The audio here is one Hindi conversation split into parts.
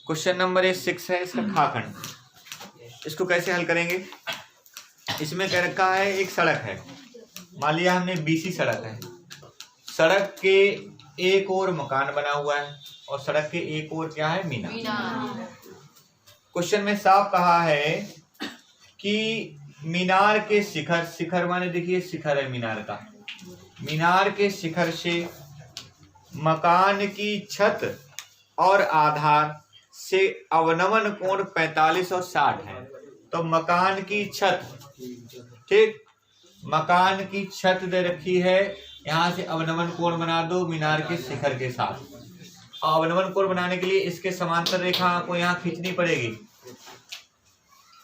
क्वेश्चन नंबर 6 है इसका खाखंड। इसको कैसे हल करेंगे? इसमें कह रखा है एक सड़क है, मान लिया हमने बीसी सड़क है, सड़क के एक ओर मकान बना हुआ है और सड़क के एक ओर क्या है? मीनार। क्वेश्चन में साफ कहा है कि मीनार के शिखर, शिखर माने देखिए शिखर है मीनार का, मीनार के शिखर से मकान की छत और आधार से अवनमन कोण 45 और 60 है। तो मकान की छत, ठीक, मकान की छत दे रखी है, यहां से अवनमन कोण बना दो मीनार के शिखर के साथ। अवनमन कोण बनाने के लिए इसके समांतर रेखा आपको यहाँ खींचनी पड़ेगी।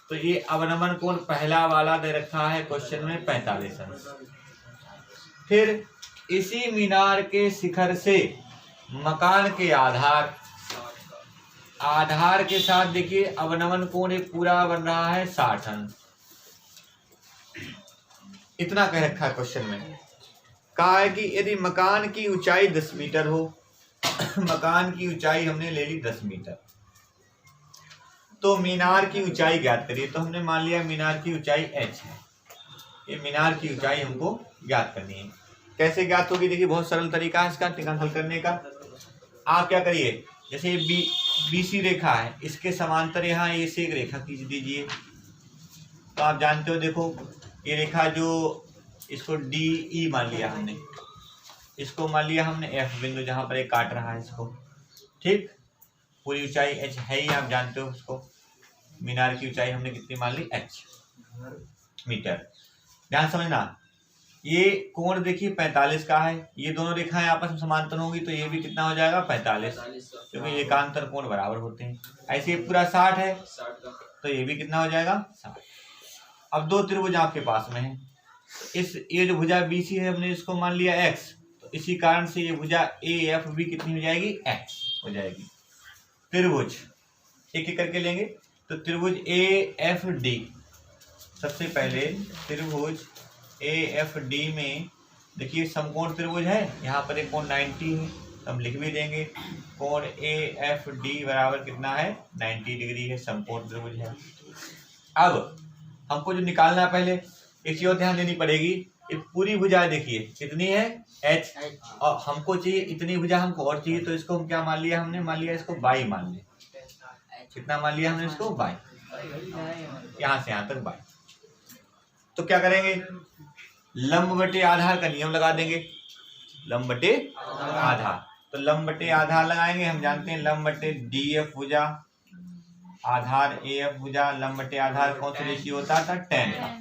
तो ये अवनमन कोण पहला वाला दे रखा है क्वेश्चन में 45 अंश। फिर इसी मीनार के शिखर से मकान के आधार, आधार के साथ देखिए अवनमन कोण एक पूरा बन रहा है 60 अंश। इतना कह रखा है क्वेश्चन में। कहा है कि यदि मकान की ऊंचाई 10 मीटर हो, मकान की ऊंचाई हमने ले ली 10 मीटर, तो मीनार की ऊंचाई ज्ञात करिए। तो हमने मान लिया मीनार की ऊंचाई h है, ये मीनार की ऊंचाई हमको ज्ञात करनी है। कैसे ज्ञात होगी? देखिए बहुत सरल तरीका है इसका हल करने का। आप क्या करिए, जैसे बीसी रेखा है, इसके समांतर यहाँ ए से एक रेखा खींच दीजिए। तो आप जानते हो, देखो ये रेखा जो इसको डी ई मान लिया हमने, इसको मान लिया हमने एफ बिंदु, जहां पर एक काट रहा है इसको, ठीक। पूरी ऊंचाई h है ही, आप जानते हो उसको। मीनार की ऊंचाई हमने कितनी मान ली? h metre. ध्यान समझना, ये कोण देखिए 45 का है, ये दोनों रेखाएं आपस में समांतर होंगी तो ये भी कितना हो जाएगा? 45, क्योंकि एकांतर कोण बराबर होते हैं। ऐसे ये पूरा 60 है तो ये भी कितना हो जाएगा? 60। अब दो त्रिभुज आपके पास में है, इस ये जो भुजा बीसी है हमने इसको मान लिया x, तो इसी कारण से ये भुजा AF भी कितनी हो जाएगी? x हो जाएगी। त्रिभुज एक एक करके लेंगे, तो त्रिभुज AFD, सबसे पहले त्रिभुज AFD में देखिए समकोण त्रिभुज है, यहाँ पर एक कोण 90 है, तो हम लिख भी देंगे कोण AFD बराबर कितना है? 90 डिग्री है, समकोण त्रिभुज है। अब हमको जो निकालना है, पहले एक चीज और ध्यान देनी पड़ेगी, ये पूरी भुजा देखिए कितनी है? h, और हमको चाहिए इतनी भुजा, हमको और चाहिए, तो इसको हम क्या मान लिया? हमने मान लिया इसको बाई मान लिया। कितना मान लिया हमने इसको? बाई, यहां से यहां तक बाई। तो क्या करेंगे? लंब बटे आधार का नियम लगा देंगे, लंब बटे आधार। तो लंब बटे आधार लगाएंगे, हम जानते हैं लंब बटे DF भुजा, आधार AF भुजा, लंब बटे आधार कौन सा रेशियो होता था? 10 का।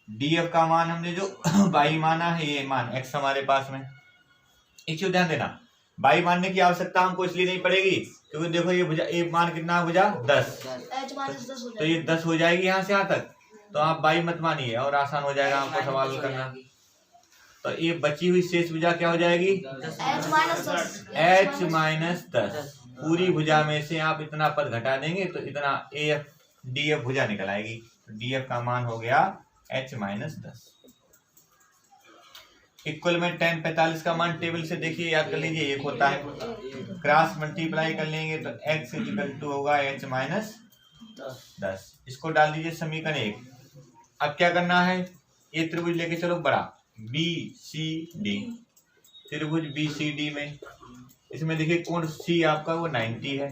DF का मान हमने जो बाई माना है, ये मान x हमारे पास में। एक चीज ध्यान देना, बाई मानने की आवश्यकता हमको इसलिए नहीं पड़ेगी क्योंकि देखो ये भुजा, एक मान कितना भुजा? 10, तो ये 10 हो जाएगी यहाँ से यहाँ तक। तो आप बाई मत मानिए और आसान हो जाएगा आपको सवाल करना। तो ये बची हुई शेष भुजा क्या हो जाएगी? h minus 10। पूरी भुजा में से आप इतना पद घटा देंगे तो इतना DF भुजा निकल आएगी। तो DF का मान हो गया h माइनस 10। इक्वल में tan 45 का मान टेबल से देखिए, याद कर लीजिए, एक होता है, क्रॉस मल्टीप्लाई कर लेंगे तो x इक्वल टू होगा h माइनस 10। इसको डाल दीजिए समीकरण 1। अब क्या करना है? ये त्रिभुज लेके चलो बड़ा BCD, त्रिभुज BCD में इसमें देखिए कोण C आपका वो 90 है।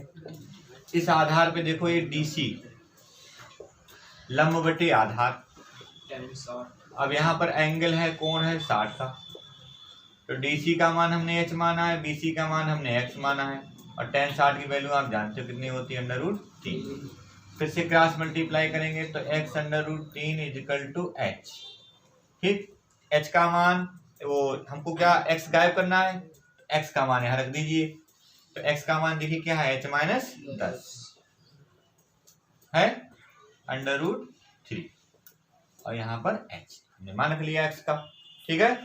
इस आधार पे देखो ये DC, लंब बटे आधार। अब यहाँ पर एंगल है, कोण है 60 का, तो DC का मान हमने h माना है, BC का मान हमने x माना है, और tan 60 की वैल्यू आप जानते हो कितनी होती है? √3। फिर से क्रॉस मल्टीप्लाई करेंगे तो x √3 is equal to h, ठीक। h का मान वो हमको क्या x गायब करना है, x का मान यहाँ रख दीजिए, तो x का मान देखिए क्या है? h माइनस 10 है, √3, और यहाँ पर h हमने मान रख लिया x का, ठीक है।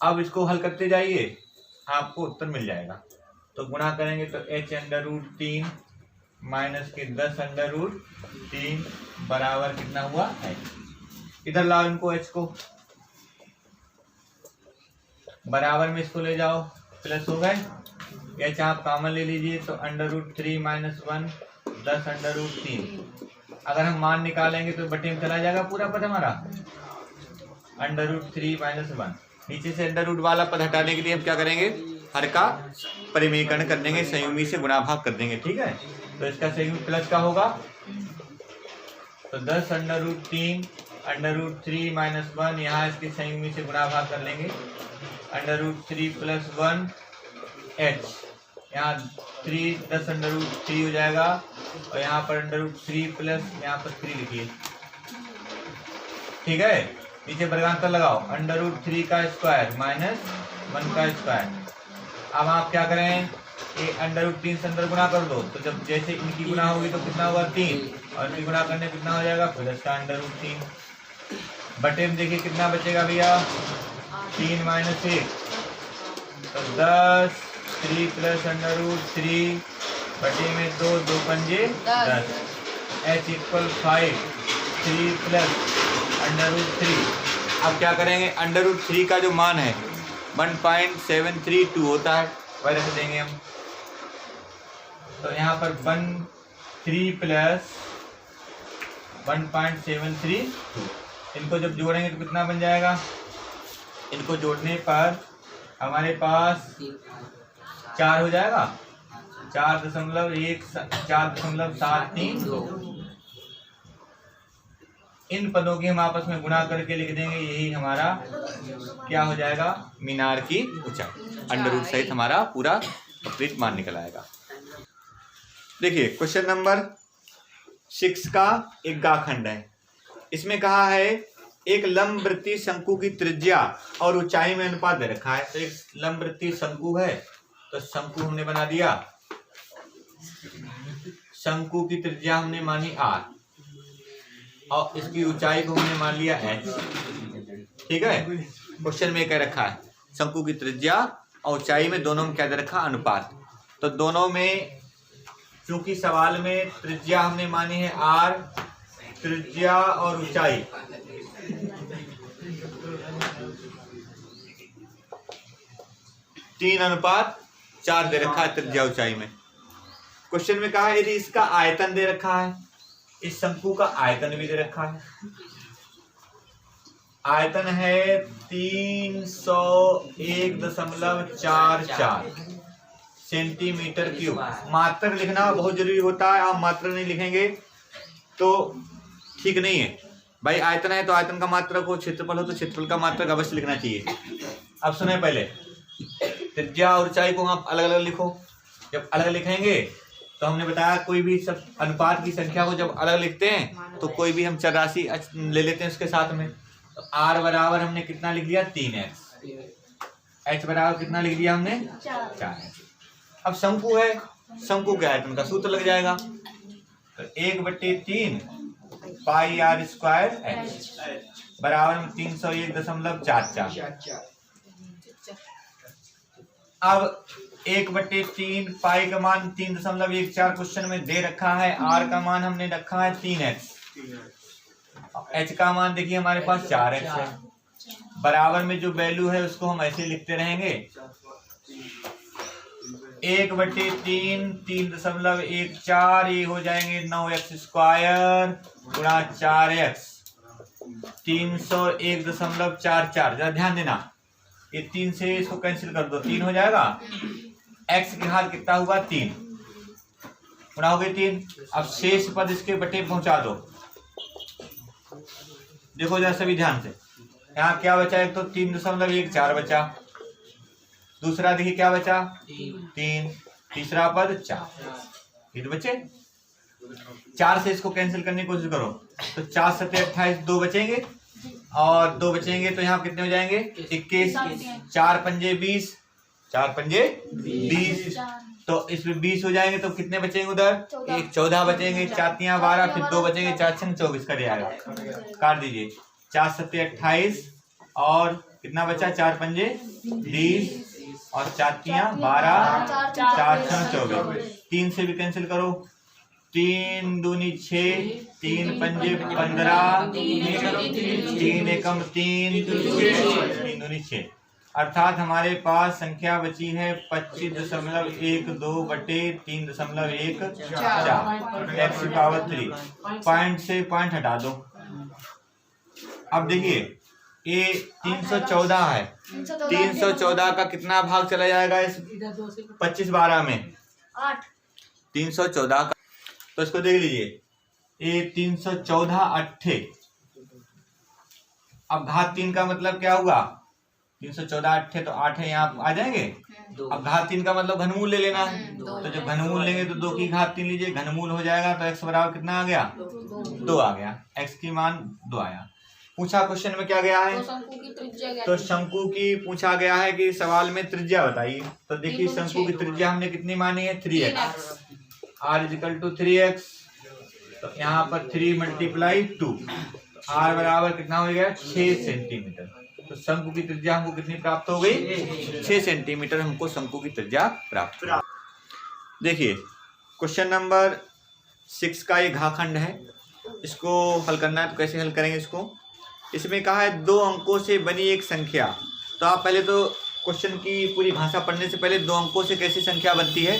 अब इसको हल करते जाइए, आपको उत्तर मिल जाएगा। तो गुणा करेंगे तो h √3 माइनस के 10 √3 बराबर कितना हुआ? h। इधर लाओ इनको, h को बराबर में इसको ले जाओ, प्लस हो गए एच आप कॉमन ले लीजिए तो √3 - 1 10 √3। अगर हम मान निकालेंगे तो बटे में चला जाएगा पूरा पद हमारा √3 - 1। नीचे से अंडर वाला पद हटाने के लिए हम क्या करेंगे, हर का परिमेयकरण कर देंगे, संयुग्मी से गुणा भाग कर देंगे। ठीक है, तो इसका संयुग्म प्लस का होगा तो 10 √3 √3 - 1, यहाँ इसके संयुग्मी से गुणा भाग कर लेंगे। √3 + 1 h, यहाँ 3 10 √3 हो जाएगा और यहाँ पर √3 प्लस यहाँ पर 3 लिखिए। ठीक है, नीचे वर्गांतर लगाओ, √3 का स्क्वायर माइनस 1 का स्क्वायर। अब आप क्या करें, √3 से अंदर गुणा कर दो, तो जब जैसे इनकी गुणा होगी तो कितना होगा 3, और इनकी गुणा करने कितना हो जाएगा प्लस का √3। बटे में देखिए कितना बचेगा भैया 3 - 1 तो 10 3 + √3 बटे में 2 2 पंजे 10 h = 5 3 + √3। अब क्या करेंगे, √3 का जो मान है 1.732 होता है, वह रख देंगे हम। तो यहाँ पर 13 + 1.732, इनको जब जोड़ेंगे तो कितना बन जाएगा, इनको जोड़ने पर हमारे पास 4 हो जाएगा, 4.73। इन पदों की हम आपस में गुणा करके लिख देंगे, यही हमारा क्या हो जाएगा, मीनार की ऊंचाई। अंडर सहित हमारा पूरा विपरीत मान निकल आएगा। देखिए क्वेश्चन नंबर 6 का एक गाखंड है। इसमें कहा है एक लंबवृत्तीय शंकु की त्रिज्या और ऊंचाई में अनुपात दे रखा है। तो एक लंबवृत्तीय शंकु है, तो शंकु हमने बना दिया, शंकु की त्रिज्या हमने मानी r और इसकी ऊंचाई को हमने मान लिया h। ठीक है, क्वेश्चन में कह रखा है शंकु की त्रिज्या और ऊंचाई में दोनों में क्या दे रखा, अनुपात। तो दोनों में, चूंकि सवाल में त्रिज्या हमने मानी है r, त्रिज्या और ऊंचाई, तीन अनुपात 4 दे रखा है त्रिज्या ऊंचाई में। क्वेश्चन में कहा है यदि इसका आयतन दे रखा है, इस शंकु का आयतन भी दे रखा है, आयतन है 301.44 सेंटीमीटर क्यूब। मात्रक लिखना बहुत जरूरी होता है, आप मात्रक नहीं लिखेंगे तो ठीक नहीं है भाई। आयतन है तो आयतन का मात्रक हो, क्षेत्रफल हो तो क्षेत्रफल का मात्रक अवश्य लिखना चाहिए। अब सुने, पहले त्रिज्या और ऊंचाई को आप अलग अलग लिखो। जब अलग लिखेंगे तो हमने बताया कोई भी सब अनुपात की संख्या को जब अलग लिखते हैं तो कोई भी हम चर राशि ले लेते हैं उसके साथ में। तो r बराबर हमने कितना लिख लिया 3x, h बराबर कितना लिख दिया हमने 4x। अब शंकु है, शंकु के आयतन का सूत्र लग जाएगा, तो 1/3 πr² h बराबर 301.44। अब 1/3 पाई का मान 3.14 क्वेश्चन में दे रखा है, r का मान हमने रखा है 3x, h का मान देखिए हमारे पास 4x है। बराबर में जो वैल्यू है उसको हम ऐसे लिखते रहेंगे, 1/3 3.14 ये हो जाएंगे 9x² गुणा 4x 301.44। जरा ध्यान देना, ये 3 से इसको कैंसिल कर दो, 3 हो जाएगा, x के हाल कितना हुआ 3 गुणा हो गए 3। अब शेष पद इसके बटे पहुंचा दो। देखो जरा सभी ध्यान से, यहाँ क्या बचा, एक तो 3.14 बचा, दूसरा देखिए क्या बचा 3, तीसरा पद 4, ये तो बचे। 4 से इसको कैंसिल करने की कोशिश करो तो 4 × 7 = 28, 2 बचेंगे और 2 बचेंगे तो यहाँ कितने हो जाएंगे 21, 4 पंजे 20, 4 पंजे 20, तो इसमें 20 हो जाएंगे तो कितने बचेंगे उधर 14 बचेंगे, 4 × 3 = 12, फिर 2 बचेंगे, 4 × 6 = 24 कर आएगा, काट दीजिए। 4 × 7 = 28 और कितना बचा 4 पंजे 20 और 4 × 3 = 12, 4 × 6 = 24। 3 से भी कैंसिल करो, 3 दूनी 6, 3 पंजे 15, 3 एकम 3, 3 दूनी 6। अर्थात हमारे पास संख्या बची है 25.12 बटे 3.14 एक्स की पावर 3। पॉइंट से पॉइंट हटा दो। अब देखिए ये 314 है, 314 का कितना भाग चला जाएगा इस 25/12 में? 8। 314 का, तो इसको देख लीजिए ये 314 अट्ठे। अब घात 3 का मतलब क्या हुआ? 314 अट्ठे तो 8 है, यहाँ आ जाएंगे। अब घात 3 का मतलब घनमूल ले लेना है, तो जब घनमूल लेंगे तो 2 की घात 3 लीजिए, घनमूल हो जाएगा तो x बराबर कितना आ गया? 2 आ गया। x की मान 2 आया। पूछा क्वेश्चन में क्या गया है? तो शंकु की पूछा गया है कि सवाल में त्रिज्या बताइए। तो देखिए शंकु की त्रिज्या हमने कितनी मानी है? 3x। r = 3x, तो यहाँ पर 3 × 2, r बराबर कितना हो गया? 6 सेंटीमीटर। तो शंकु की त्रिज्या हमको कितनी प्राप्त हो गई? 6 सेंटीमीटर हमको शंकु की त्रिज्या प्राप्त। देखिए क्वेश्चन नंबर 6 का ये घाखंड है, इसको हल करना है। तो कैसे हल करेंगे इसको? इसमें कहा है 2 अंकों से बनी एक संख्या। तो आप पहले तो क्वेश्चन की पूरी भाषा पढ़ने से पहले 2 अंकों से कैसी संख्या बनती है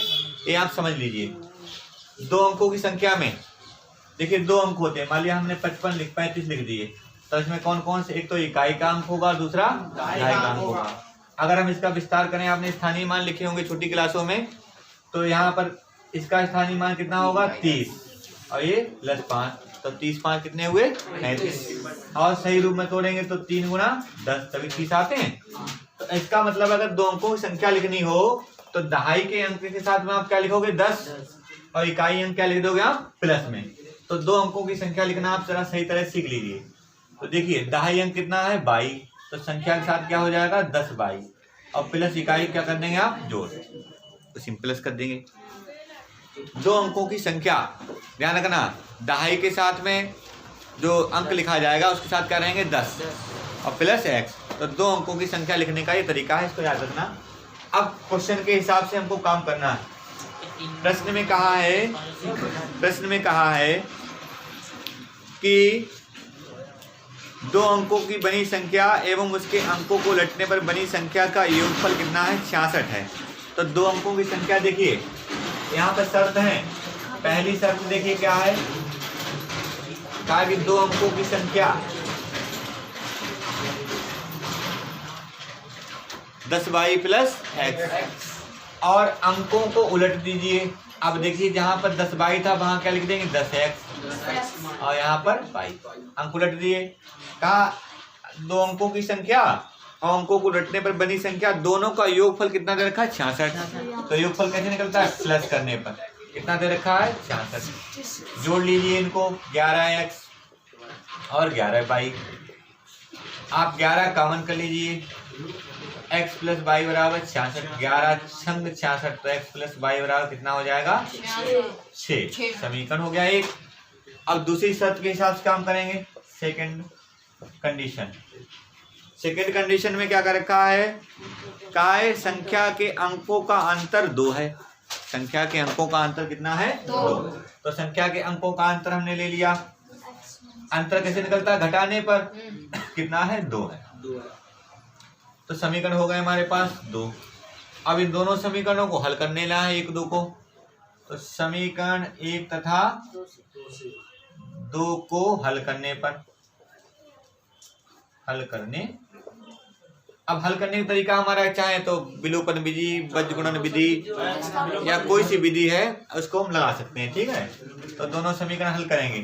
ये आप समझ लीजिए। 2 अंकों की संख्या में देखिए 2 अंक होते हैं। मान लिया हमने 35 लिख दिए, तो इसमें कौन कौन से? एक तो इकाई का अंक होगा, दूसरा दहाई का अंक होगा। अगर हम इसका विस्तार करें, आपने स्थानीय मान लिखे होंगे छोटी क्लासों में, तो यहाँ पर इसका स्थानीय मान कितना होगा? 30, और ये +5, तो 30 5 कितने हुए? 35। और सही रूप में तोड़ेंगे तो 3 × 10 तभी 30 आते हैं। तो इसका मतलब अगर 2 अंकों की संख्या लिखनी हो तो दहाई के अंक के साथ में आप क्या लिखोगे? 10, और इकाई अंक क्या लिख दोगे आप? प्लस में। तो 2 अंकों की संख्या लिखना आप जरा सही तरह सीख लीजिए। तो देखिए दहाई अंक कितना है? 22, तो संख्या के साथ क्या हो जाएगा? 10 22, और प्लस इकाई क्या कर देंगे आप? जोड़, तो सिंपल कर देंगे। 2 अंकों की संख्या ध्यान रखना, दहाई के साथ में जो अंक लिखा जाएगा उसके साथ क्या रहेंगे? 10 और प्लस x। तो 2 अंकों की संख्या लिखने का ये तरीका है, इसको याद रखना। अब क्वेश्चन के हिसाब से हमको काम करना है। प्रश्न में कहा है कि 2 अंकों की बनी संख्या एवं उसके अंकों को उलटने पर बनी संख्या का योगफल कितना है? 66 है। तो 2 अंकों की संख्या देखिए, यहाँ पर शर्त है। पहली शर्त देखिए क्या है? कहा कि 2 अंकों की संख्या 10 22 प्लस x, और अंकों को उलट दीजिए। अब देखिए जहां पर 10 22 था वहां क्या लिख देंगे? 10x, और यहाँ पर 22, अंक उलट दिए। कहा 2 अंकों की संख्या और अंकों को उलटने पर बनी संख्या, दोनों का योगफल कितना दे रखा है? 66। तो योगफल कैसे निकलता है? प्लस करने पर कितना दे रखा है? 66। जोड़ लीजिए इनको, 11x और 11y। आप 11 कॉमन कर लीजिए, x + y बराबर 66, 11 छंग 66, तो x + y बराबर कितना हो जाएगा? 6। समीकरण हो गया एक। अब दूसरी शर्त के हिसाब से काम करेंगे। सेकंड कंडीशन में क्या कर रखा है? कहा है संख्या के अंकों का अंतर 2 है। संख्या के अंकों का अंतर कितना है? 2। तो संख्या के अंकों का अंतर हमने ले लिया। अंतर कैसे निकलता है? घटाने पर कितना है? 2 है। तो समीकरण हो गए हमारे पास 2। अब इन दोनों समीकरणों को हल करने ला है 1 2 को। तो समीकरण 1 तथा 2 को हल करने अब हल करने का तरीका हमारा चाहे तो विलोपन विधि, बजगुणन विधि या कोई सी विधि है उसको हम लगा सकते हैं। ठीक है, तो दोनों समीकरण हल करेंगे।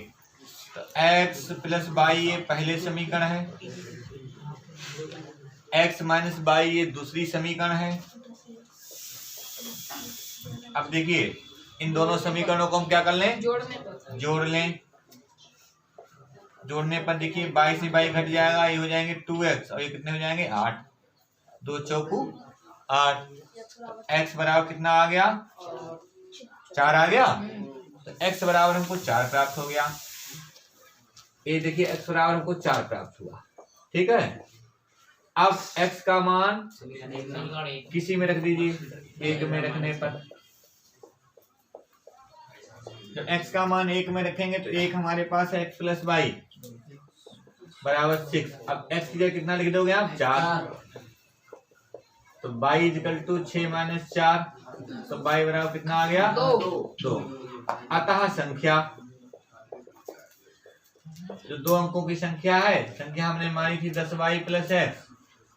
तो x + y ये पहले समीकरण है, x - y ये दूसरी समीकरण है। अब देखिए इन दोनों समीकरणों को हम क्या कर लें? जोड़ लें। जोड़ने पर देखिए 22 से 22 घट जाएगा, ये हो जाएंगे 2x, और ये कितने हो जाएंगे? 8, 2 चौकू 8। x बराबर कितना आ गया? 4 आ गया। तो x बराबर हमको 4 प्राप्त हो गया। ये देखिए x बराबर हमको 4 प्राप्त हुआ। ठीक है, अब x का मान किसी में रख दीजिए, 1 में रखने पर। जब x का मान 1 में रखेंगे तो 1 हमारे पास है, x + y बराबर 6। अब x की जगह कितना लिख दोगे आप? 4। तो बाई इजिकल टू 6 माइनस 4, तो बाई बराबर कितना आ गया? 2। अतः संख्या, जो 2 अंकों की संख्या है, संख्या हमने मानी थी 10y प्लस एक्स।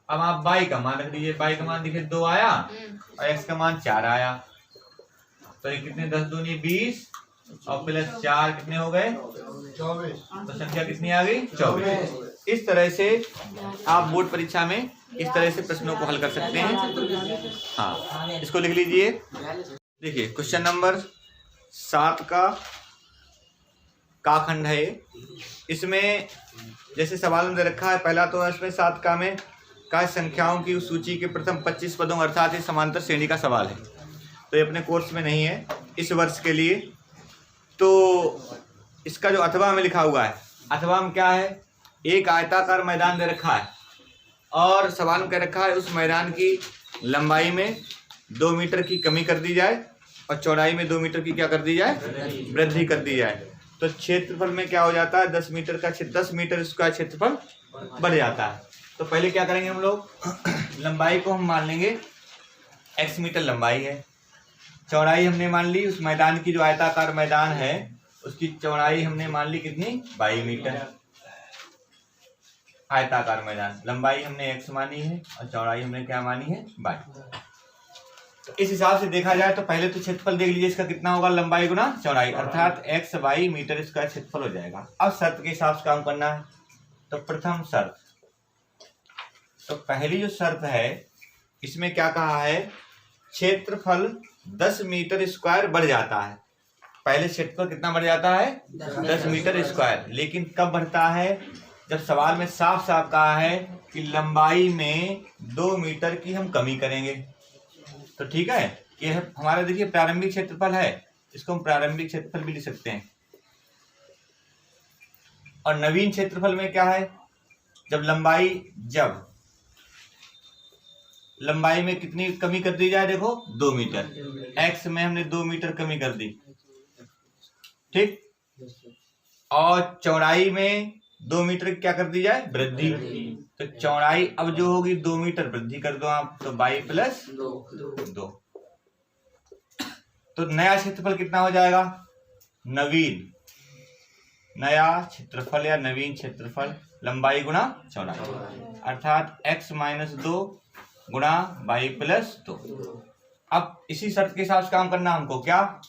अब आप y का मान रख दीजिए, y का मान देखिए 2 आया और x का मान 4 आया, तो ये कितने 10 दूनी 20 और प्लस 4 कितने हो गए? 24। तो संख्या कितनी आ गई? 24। इस तरह से आप बोर्ड परीक्षा में इस तरह से प्रश्नों को हल कर सकते हैं। हाँ, इसको लिख लीजिए। देखिए क्वेश्चन नंबर 7 का खंड है। इसमें जैसे सवाल में दे रखा है, पहला तो इसमें 7 का में का संख्याओं की उस सूची के प्रथम 25 पदों अर्थात इस समांतर श्रेणी का सवाल है। तो ये अपने कोर्स में नहीं है इस वर्ष के लिए। तो इसका जो अथवा में लिखा हुआ है, अथवा में क्या है? एक आयताकार मैदान दे रखा है और सवाल में कह रखा है उस मैदान की लंबाई में 2 मीटर की कमी कर दी जाए और चौड़ाई में 2 मीटर की क्या कर दी जाए? वृद्धि कर दी जाए। तो क्षेत्रफल में क्या हो जाता है? 10 मीटर स्क्वायर क्षेत्रफल बढ़ जाता है। तो पहले क्या करेंगे हम लोग? लंबाई को हम मान लेंगे x मीटर लंबाई है, चौड़ाई हमने मान ली उस मैदान की, जो आयताकार मैदान है उसकी चौड़ाई हमने मान ली कितनी? 22 मीटर। आयताकार मैदान, लंबाई हमने x मानी है और चौड़ाई हमने क्या मानी है? 22। तो इस हिसाब से देखा जाए तो पहले तो क्षेत्रफल देख लीजिए, इसका कितना होगा? लंबाई गुना चौड़ाई, अर्थात x 22 मीटर स्क्वायर क्षेत्रफल हो जाएगा। अब शर्त के हिसाब से काम करना है। तो प्रथम शर्त, तो पहली जो शर्त है इसमें क्या कहा है? क्षेत्रफल 10 मीटर स्क्वायर बढ़ जाता है। पहले क्षेत्रफल कितना बढ़ जाता है? 10 मीटर स्क्वायर। लेकिन कब बढ़ता है? जब सवाल में साफ साफ कहा है कि लंबाई में 2 मीटर की हम कमी करेंगे। तो ठीक है, ये हमारा देखिए प्रारंभिक क्षेत्रफल है, इसको हम प्रारंभिक क्षेत्रफल भी लिख सकते हैं। और नवीन क्षेत्रफल में क्या है? जब लंबाई में कितनी कमी कर दी जाए? देखो 2 मीटर, x में हमने 2 मीटर कमी कर दी, ठीक। और चौड़ाई में 2 मीटर क्या कर दी जाए? वृद्धि। तो चौड़ाई अब जो होगी 2 मीटर वृद्धि कर दो आप, तो 22 प्लस 2। तो नया क्षेत्रफल कितना हो जाएगा? नया क्षेत्रफल या नवीन क्षेत्रफल लंबाई गुणा चौड़ाई, अर्थात x माइनस 2 गुणा 22 प्लस 2। अब इसी शर्त के हिसाब से काम करना हमको। क्या?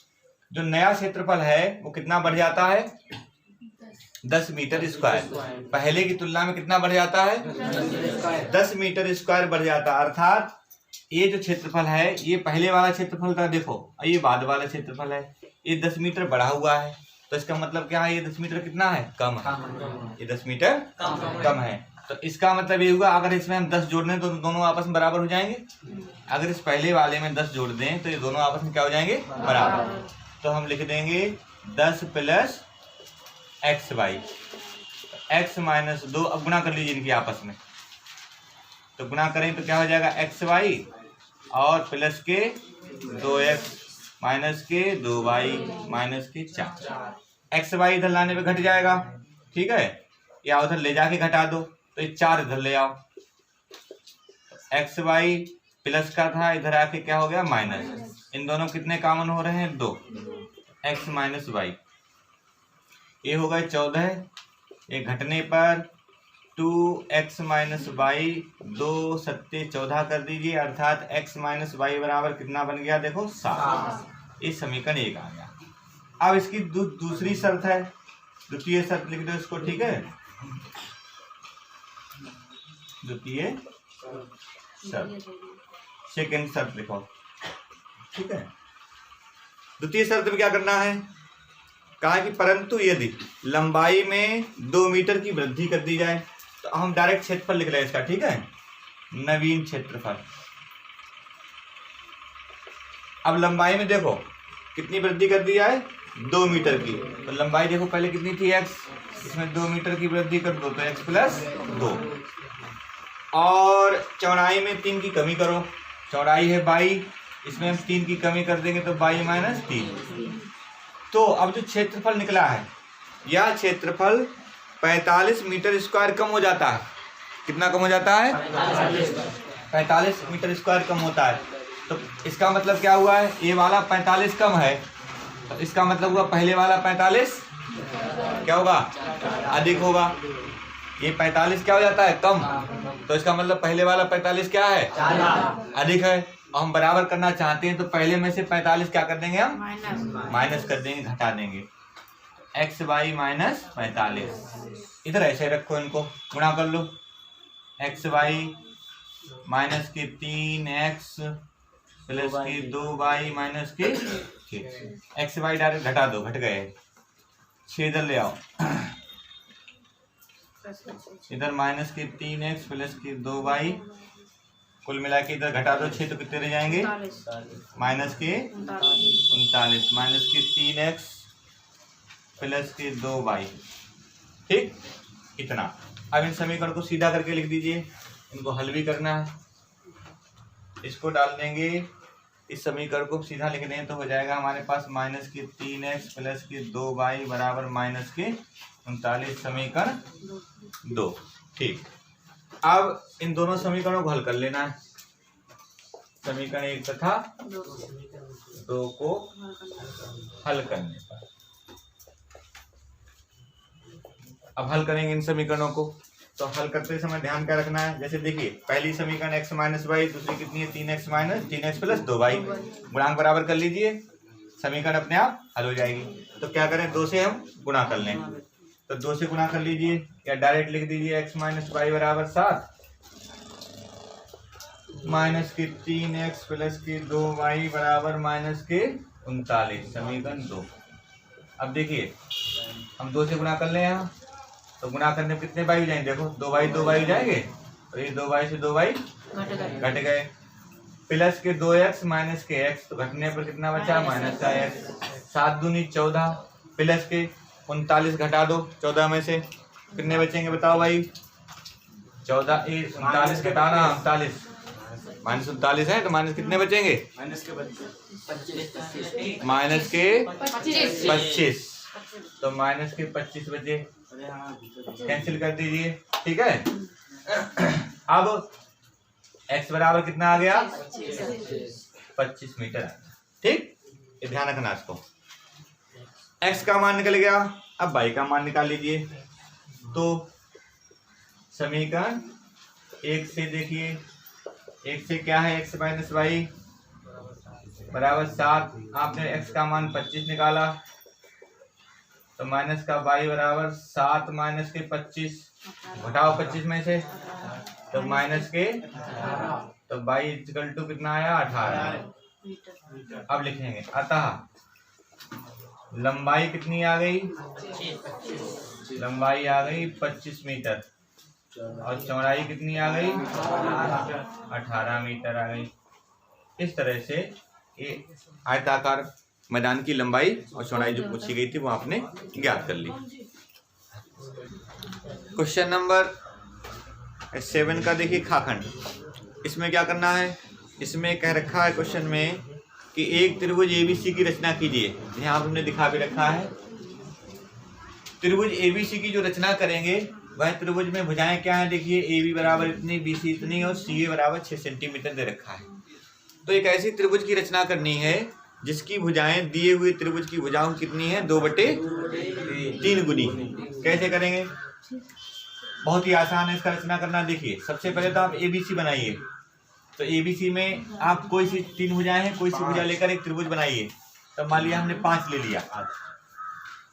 जो नया क्षेत्रफल है वो कितना बढ़ जाता है? 10 मीटर स्क्वायर। पहले की तुलना में कितना बढ़ जाता है? 10 मीटर स्क्वायर बढ़ जाता है। अर्थात ये जो क्षेत्रफल है ये पहले वाला क्षेत्रफल था, देखो ये बाद वाला क्षेत्रफल है, ये 10 मीटर बढ़ा हुआ है। तो इसका मतलब क्या है? ये 10 मीटर कितना है? कम है। ये 10 मीटर कम है। तो इसका मतलब ये हुआ अगर इसमें हम 10 जोड़ दें तो दोनों आपस में बराबर हो जाएंगे। अगर इस पहले वाले में 10 जोड़ दें तो ये दोनों आपस में क्या हो जाएंगे? बराबर। तो हम लिख देंगे 10 प्लस xy, x माइनस 2। अब गुणा कर लीजिए इनकी आपस में, तो गुणा करें तो क्या हो जाएगा? xy और प्लस के 2x माइनस के 2y माइनस के 4। xy इधर लाने पे घट जाएगा, ठीक है, या उधर ले जाके घटा दो, तो ये 4 इधर ले आओ। xy प्लस का था, इधर आके क्या हो गया? माइनस। इन दोनों कितने कॉमन हो रहे हैं? 2। x माइनस y, ये हो गए 14। ये घटने पर 2x माइनस वाई, 2 सत्ते 14 कर दीजिए, अर्थात x माइनस वाई बराबर कितना बन गया? देखो 7। ये समीकरण 1 आ गया। अब इसकी दूसरी शर्त है, द्वितीय शर्त लिख दो इसको, ठीक है। द्वितीय शर्त, सेकंड शर्त लिखो, ठीक है। द्वितीय शर्त में क्या करना है? कहा कि परंतु यदि लंबाई में 2 मीटर की वृद्धि कर दी जाए, तो हम डायरेक्ट क्षेत्रफल लिख रहे हैं इसका, ठीक है, नवीन क्षेत्रफल। अब लंबाई में देखो कितनी वृद्धि कर दी जाए? 2 मीटर की। तो लंबाई देखो पहले कितनी थी? x, इसमें 2 मीटर की वृद्धि कर दो तो x प्लस 2। और चौड़ाई में 3 की कमी करो, चौड़ाई है 22, इसमें हम 3 की कमी कर देंगे तो 22 माइनस 3। तो अब जो क्षेत्रफल निकला है, यह क्षेत्रफल 45 मीटर स्क्वायर कम हो जाता है। कितना कम हो जाता है? 45 मीटर स्क्वायर कम होता है। तो इसका मतलब क्या हुआ है, ये वाला 45 कम है, तो इसका मतलब हुआ पहले वाला 45 क्या होगा, अधिक होगा। ये 45 क्या हो जाता है, कम, तो इसका मतलब पहले वाला 45 क्या है, अधिक है। और हम बराबर करना चाहते हैं तो पहले में से 45 क्या कर देंगे, हम माइनस कर देंगे, घटा देंगे। एक्स वाई माइनस 45, इधर ऐसे रखो, इनको गुणा कर लो। एक्स वाई माइनस के 3x प्लस के 2y माइनस के 6। एक्स वाई डायरेक्ट घटा दो, घट गए, 6 इधर ले आओ, इधर माइनस के 3x प्लस के 2y, कुल मिला के इधर घटा दो 6, तो कितने रह जाएंगे, माइनस के 39, माइनस के 3x प्लस के 2y। ठीक, इतना। अब इन समीकरण को सीधा करके लिख दीजिए, इनको हल भी करना है। इसको डाल देंगे, इस समीकरण को सीधा लिख दें तो हो जाएगा हमारे पास माइनस के 3x प्लस के 2y बराबर माइनस के 39, समीकरण 2। ठीक, अब इन दोनों समीकरणों को हल कर लेना है। समीकरण 1 तथा 2 को हल करने पर, अब हल करेंगे इन समीकरणों को। तो हल करते समय ध्यान क्या रखना है, जैसे देखिए पहली समीकरण x माइनस वाई, दूसरी कितनी है 3x minus 3x plus 2y, गुणांक बराबर कर लीजिए, समीकरण अपने आप हल हो जाएगी। तो क्या करें, 2 से हम गुणा कर लें, तो 2 से गुणा कर लीजिए या डायरेक्ट लिख दीजिए x माइनस वाई बराबर 7 माइनस के 3x प्लस के 2y बराबर माइनस के 39, समीकरण 2। अब देखिए हम 2 से गुणा कर लें यहाँ, तो गुणा करने में कितने बाई हो जाएंगे, देखो 2y 2y हो जाएंगे, तो ये 2y से 2y घट गए, प्लस के 2x माइनस के x, तो घटने पर कितना बचा, माइनस का x, 7 दूनी 14, प्लस के 39 घटा दो 14 में से, कितने बचेंगे बताओ भाई, 14 39 घटाना 39, माइनस 39 है, तो माइनस कितने बचेंगे, माइनस के 25, तो माइनस के 25 बचे, कैंसिल कर दीजिए। ठीक है, अब x बराबर कितना आ गया, 25 मीटर। ठीक, ये ध्यान रखना इसको। x का मान निकल गया, अब y का मान निकाल लीजिए। तो समीकरण 1 से देखिए, 1 से क्या है, x माइनस वाई बराबर 7, आपने x का मान 25 निकाला, तो माइनस का y बराबर 7 माइनस के 25, घटाओ 25 में से, तो माइनस के, तो y इक्वल टू कितना आया, 18। अब लिखेंगे, अतः लंबाई कितनी आ गई, लंबाई आ गई 25 मीटर और चौड़ाई कितनी आ गई, 18 मीटर आ गई। इस तरह से ये आयताकार मैदान की लंबाई और चौड़ाई जो पूछी गई थी वो आपने ज्ञात कर ली। क्वेश्चन नंबर 7 का देखिए खाखंड, इसमें क्या करना है, इसमें कह रखा है क्वेश्चन में कि एक त्रिभुज एबीसी की रचना कीजिए। यहाँ हमने दिखा भी रखा है, त्रिभुज एबीसी की जो रचना करेंगे वह त्रिभुज में भुजाएं क्या है, देखिए AB बराबर इतनी, BC इतनी और CA बराबर 6 सेंटीमीटर दे रखा है। तो एक ऐसी त्रिभुज की रचना करनी है जिसकी भुजाएं दिए हुए त्रिभुज की भुजाओं कितनी है, 2/3 गुनी। कैसे करेंगे, बहुत ही आसान है इसका रचना करना। देखिए सबसे पहले तो आप ABC बनाइए, तो ABC में आप कोई सी 3 भुजाएं हैं, कोई सी भुजा लेकर एक त्रिभुज बनाइए। तो मान लिया हमने 5 ले लिया।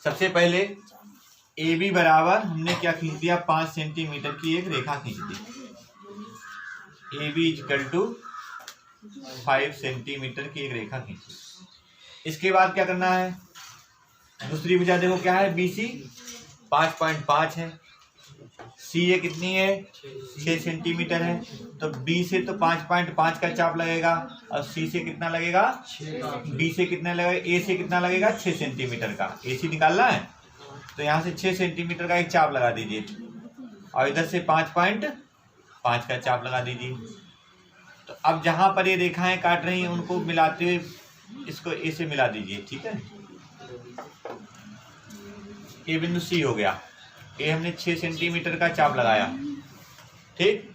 सबसे पहले AB बराबर हमने क्या खींच दिया, 5 सेंटीमीटर की एक रेखा खींच दी। AB इक्वल टू 5 सेंटीमीटर की एक रेखा खींची। इसके बाद क्या करना है, दूसरी भुजा देखो क्या है, BC 5.5 है, CA कितनी है, 6 सेंटीमीटर है। तो B से तो 5.5 का चाप लगेगा और C से कितना लगेगा, B से कितना लगेगा, A से कितना लगेगा, 6 सेंटीमीटर का। AC निकालना है तो यहाँ से 6 सेंटीमीटर का एक चाप लगा दीजिए और इधर से 5.5 का चाप लगा दीजिए। तो अब जहाँ पर ये रेखाएं काट रही हैं उनको मिलाते हुए इसको A से मिला दीजिए। ठीक है, ये बिंदु C हो गया, ये हमने 6 सेंटीमीटर का चाप लगाया। ठीक,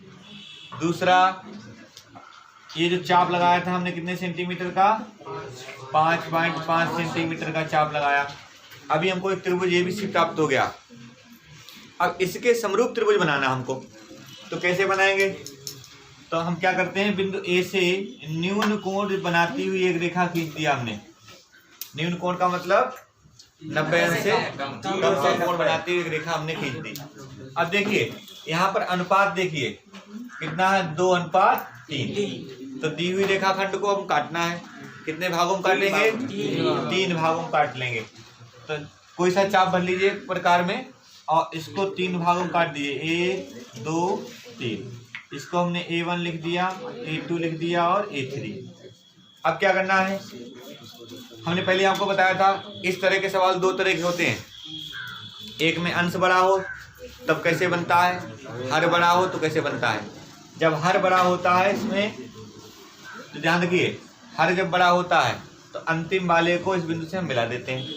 दूसरा ये जो चाप लगाया था हमने कितने सेंटीमीटर का, 5.5 सेंटीमीटर का चाप लगाया। अभी हमको एक त्रिभुज ABC प्राप्त हो गया। अब इसके समरूप त्रिभुज बनाना हमको, तो कैसे बनाएंगे? तो हम क्या करते हैं, बिंदु A से न्यून कोण बनाती हुई एक रेखा खींच दिया हमने। न्यून कोण का मतलब 90 अंश से कम का कोण बनाती हुई एक रेखा हमने खींच दी। अब देखिए यहाँ पर अनुपात देखिए कितना है, 2:3। तो दी हुई रेखाखंड को हम काटना है, कितने भागों में काट लेंगे? 3 भागों में काट लेंगे। तो कोई सा चाप भर लीजिए प्रकार में और इसको 3 भागों में काट दीजिए, 1 2 3। इसको हमने A1 लिख दिया, A2 लिख दिया और A3। अब क्या करना है, हमने पहले आपको बताया था इस तरह के सवाल 2 तरह के होते हैं। एक में अंश बड़ा हो तब कैसे बनता है, हर बड़ा हो तो कैसे बनता है। जब हर बड़ा होता है इसमें तो ध्यान रखिए, हर जब बड़ा होता है तो अंतिम वाले को इस बिंदु से हम मिला देते हैं,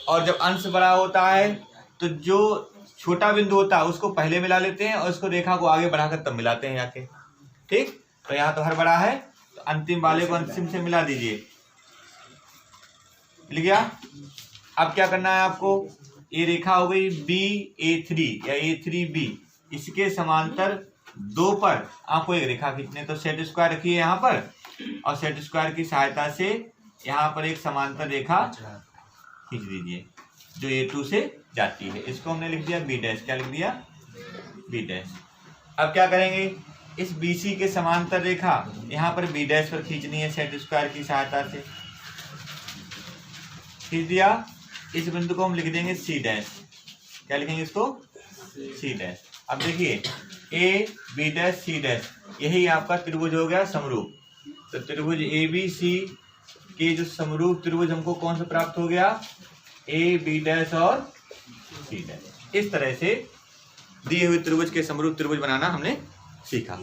और जब अंश बड़ा होता है तो जो छोटा बिंदु होता है उसको पहले मिला लेते हैं और उसको रेखा को आगे बढ़ाकर तब मिलाते हैं आके। ठीक, तो यहाँ तो हर बड़ा है तो अंतिम वाले को अंतिम से मिला दीजिए, मिल गया। अब क्या करना है आपको, ये रेखा हो गई BA3 या A3B, इसके समांतर 2 पर आपको एक रेखा खींचने। तो सेट स्क्वायर रखिए यहाँ पर और सेट स्क्वायर की सहायता से यहाँ पर एक समांतर रेखा खींच दीजिए जो A2 से जाती है। इसको हमने लिख दिया B'। क्या लिख दिया? B'। अब क्या करेंगे, इस BC के समांतर रेखा यहाँ पर B' पर खींचनी है सेट स्क्वायर की सहायता से। खींच दिया, इस बिंदु को हम लिख देंगे C'। क्या लिखेंगे इसको? C'। अब देखिए A B' C', यही आपका त्रिभुज हो गया समरूप। तो त्रिभुज ABC के जो समरूप त्रिभुज हमको कौन सा प्राप्त हो गया, A B' और C'। इस तरह से दिए हुए त्रिभुज के समरूप त्रिभुज बनाना हमने सीखा।